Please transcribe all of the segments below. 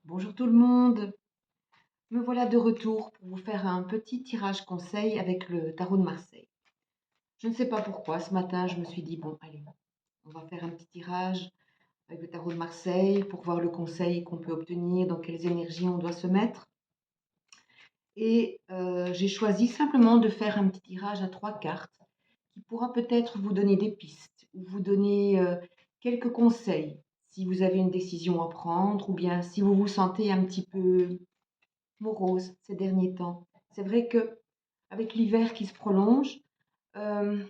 Bonjour tout le monde, me voilà de retour pour vous faire un petit tirage conseil avec le tarot de Marseille. Je ne sais pas pourquoi, ce matin je me suis dit, bon allez, on va faire un petit tirage avec le tarot de Marseille pour voir le conseil qu'on peut obtenir, dans quelles énergies on doit se mettre. Et j'ai choisi simplement de faire un petit tirage à 3 cartes qui pourra peut-être vous donner des pistes ou vous donner quelques conseils si vous avez une décision à prendre ou bien si vous vous sentez un petit peu morose ces derniers temps. C'est vrai que avec l'hiver qui se prolonge, euh,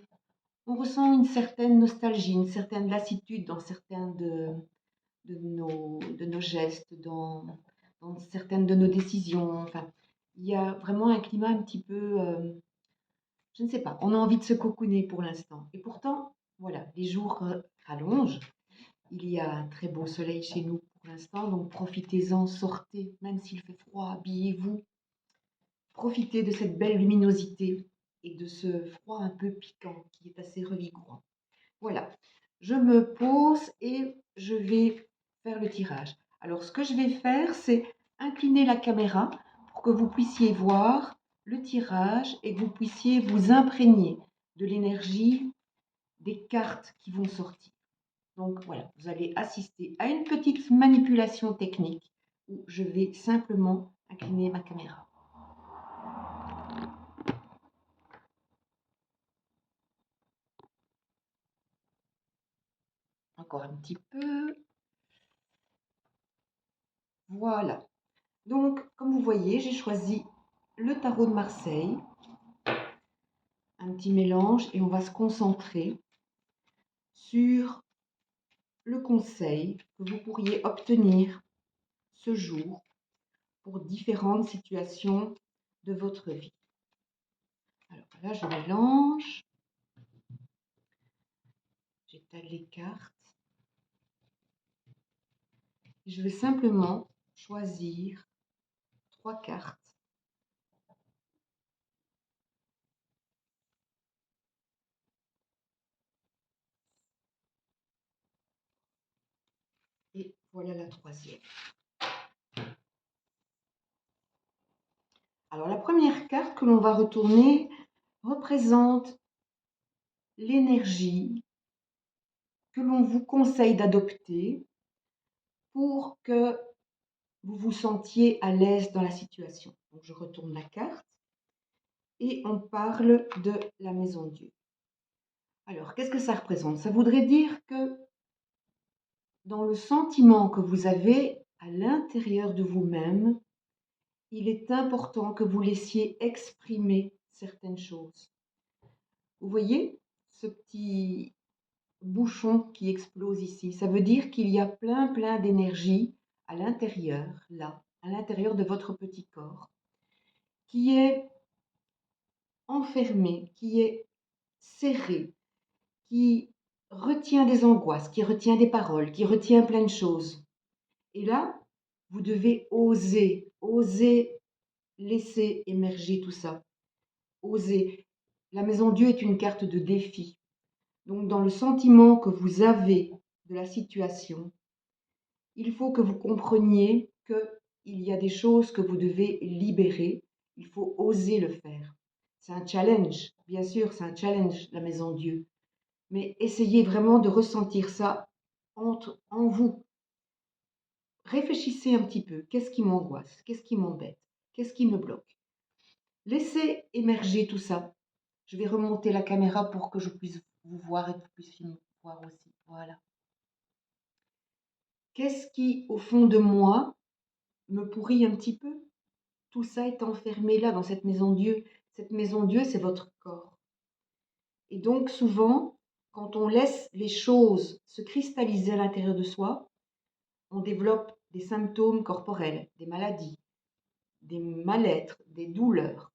on ressent une certaine nostalgie, une certaine lassitude dans certains de nos gestes, dans certaines de nos décisions. Enfin, il y a vraiment un climat un petit peu, je ne sais pas, on a envie de se cocooner pour l'instant. Et pourtant, voilà, les jours rallongent. Il y a un très beau soleil chez nous pour l'instant, donc profitez-en, sortez, même s'il fait froid, habillez-vous. Profitez de cette belle luminosité et de ce froid un peu piquant qui est assez revigorant. Voilà, je me pose et je vais faire le tirage. Alors, ce que je vais faire, c'est incliner la caméra pour que vous puissiez voir le tirage et que vous puissiez vous imprégner de l'énergie des cartes qui vont sortir. Donc voilà, vous allez assister à une petite manipulation technique où je vais simplement incliner ma caméra. Encore un petit peu. Voilà. Donc, comme vous voyez, j'ai choisi le tarot de Marseille. Un petit mélange et on va se concentrer sur le conseil que vous pourriez obtenir ce jour pour différentes situations de votre vie. Alors là, je mélange. J'étale les cartes. Je vais simplement choisir 3 cartes. Et voilà la troisième. Alors la première carte que l'on va retourner représente l'énergie que l'on vous conseille d'adopter pour que vous vous sentiez à l'aise dans la situation. Donc je retourne la carte et on parle de la maison Dieu. Alors, qu'est-ce que ça représente? Ça voudrait dire que dans le sentiment que vous avez à l'intérieur de vous-même, il est important que vous laissiez exprimer certaines choses. Vous voyez ce petit bouchon qui explose ici? Ça veut dire qu'il y a plein d'énergie à l'intérieur, là, à l'intérieur de votre petit corps, qui est enfermé, qui est serré, qui retient des angoisses, qui retient des paroles, qui retient plein de choses. Et là, vous devez oser laisser émerger tout ça. Oser. La maison Dieu est une carte de défi. Donc, dans le sentiment que vous avez de la situation, il faut que vous compreniez qu'il y a des choses que vous devez libérer. Il faut oser le faire. C'est un challenge, bien sûr, c'est un challenge, la maison Dieu. Mais essayez vraiment de ressentir ça en vous. Réfléchissez un petit peu. Qu'est-ce qui m'angoisse? Qu'est-ce qui m'embête? Qu'est-ce qui me bloque? Laissez émerger tout ça. Je vais remonter la caméra pour que je puisse vous voir et que vous puissiez me voir aussi. Voilà. Qu'est-ce qui, au fond de moi, me pourrit un petit peu? Tout ça est enfermé là, dans cette maison Dieu. Cette maison Dieu, c'est votre corps. Et donc, souvent, quand on laisse les choses se cristalliser à l'intérieur de soi, on développe des symptômes corporels, des maladies, des mal-être, des douleurs.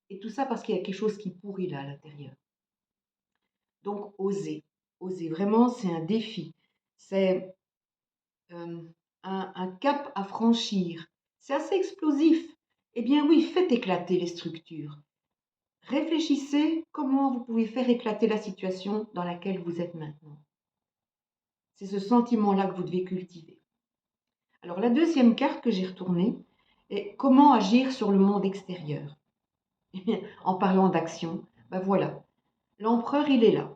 Et tout ça parce qu'il y a quelque chose qui pourrit là à l'intérieur. Donc, oser. Oser. Vraiment, c'est un défi. C'est euh, un cap à franchir. C'est assez explosif. Eh bien oui, faites éclater les structures. Réfléchissez comment vous pouvez faire éclater la situation dans laquelle vous êtes maintenant. C'est ce sentiment-là que vous devez cultiver. Alors la deuxième carte que j'ai retournée est comment agir sur le monde extérieur. Eh bien, en parlant d'action, ben voilà, l'empereur il est là.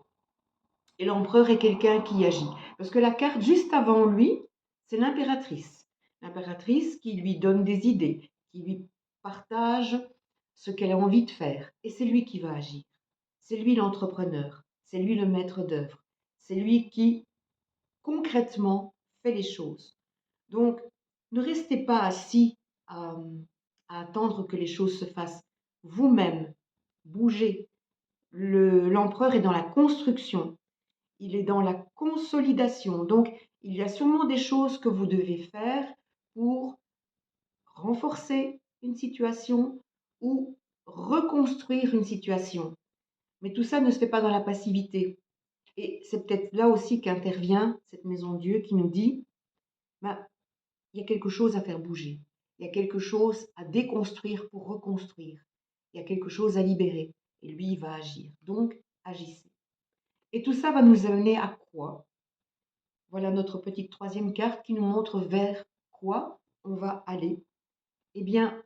Et l'empereur est quelqu'un qui agit. Parce que la carte juste avant lui, c'est l'impératrice. L'impératrice qui lui donne des idées, qui lui partage ce qu'elle a envie de faire. Et c'est lui qui va agir. C'est lui l'entrepreneur. C'est lui le maître d'œuvre. C'est lui qui, concrètement, fait les choses. Donc, ne restez pas assis à, à attendre que les choses se fassent. Vous-même, bougez. L'empereur est dans la construction. Il est dans la consolidation. Donc, il y a sûrement des choses que vous devez faire pour renforcer une situation ou reconstruire une situation. Mais tout ça ne se fait pas dans la passivité. Et c'est peut-être là aussi qu'intervient cette maison de Dieu qui nous dit, bah, il y a quelque chose à faire bouger. Il y a quelque chose à déconstruire pour reconstruire. Il y a quelque chose à libérer. Et lui, il va agir. Donc, agissez. Et tout ça va nous amener à quoi? Voilà notre petite troisième carte qui nous montre vers quoi on va aller. Eh bien,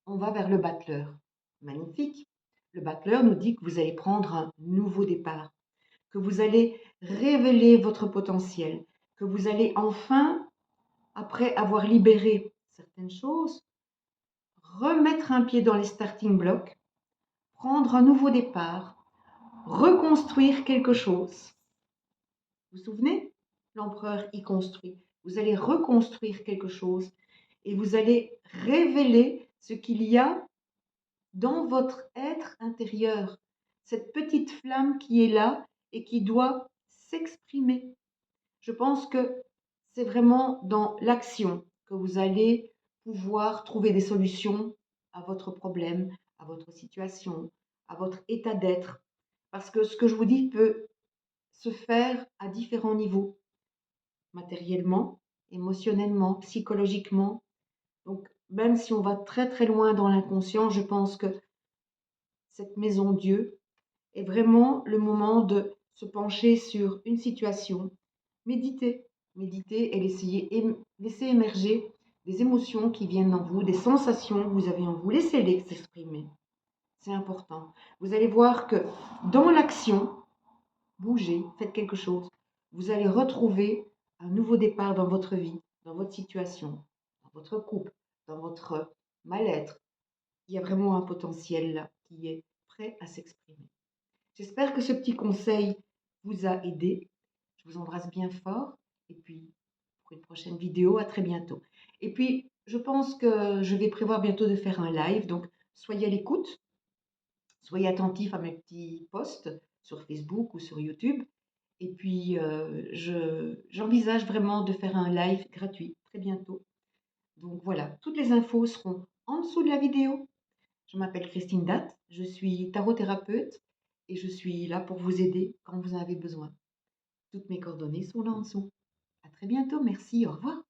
on va vers le battleur. Magnifique. Le battleur nous dit que vous allez prendre un nouveau départ, que vous allez révéler votre potentiel, que vous allez enfin, après avoir libéré certaines choses, remettre un pied dans les starting blocks, prendre un nouveau départ, reconstruire quelque chose. Vous vous souvenez? L'empereur y construit. Vous allez reconstruire quelque chose et vous allez révéler ce qu'il y a dans votre être intérieur, cette petite flamme qui est là et qui doit s'exprimer. Je pense que c'est vraiment dans l'action que vous allez pouvoir trouver des solutions à votre problème, à votre situation, à votre état d'être. Parce que ce que je vous dis peut se faire à différents niveaux, matériellement, émotionnellement, psychologiquement. Donc, même si on va très très loin dans l'inconscient, je pense que cette maison Dieu est vraiment le moment de se pencher sur une situation, méditer, méditer et laisser émerger des émotions qui viennent en vous, des sensations que vous avez en vous, laissez-les s'exprimer. C'est important. Vous allez voir que dans l'action, bougez, faites quelque chose, vous allez retrouver un nouveau départ dans votre vie, dans votre situation, dans votre couple, dans votre mal-être. Il y a vraiment un potentiel là qui est prêt à s'exprimer. J'espère que ce petit conseil vous a aidé. Je vous embrasse bien fort et puis pour une prochaine vidéo, à très bientôt. Et puis, je pense que je vais prévoir bientôt de faire un live, donc soyez à l'écoute, soyez attentifs à mes petits posts sur Facebook ou sur YouTube. Et puis, j'envisage vraiment de faire un live gratuit très bientôt. Donc voilà, toutes les infos seront en dessous de la vidéo. Je m'appelle Christine Datt, je suis tarot-thérapeute et je suis là pour vous aider quand vous en avez besoin. Toutes mes coordonnées sont là en dessous. À très bientôt, merci, au revoir.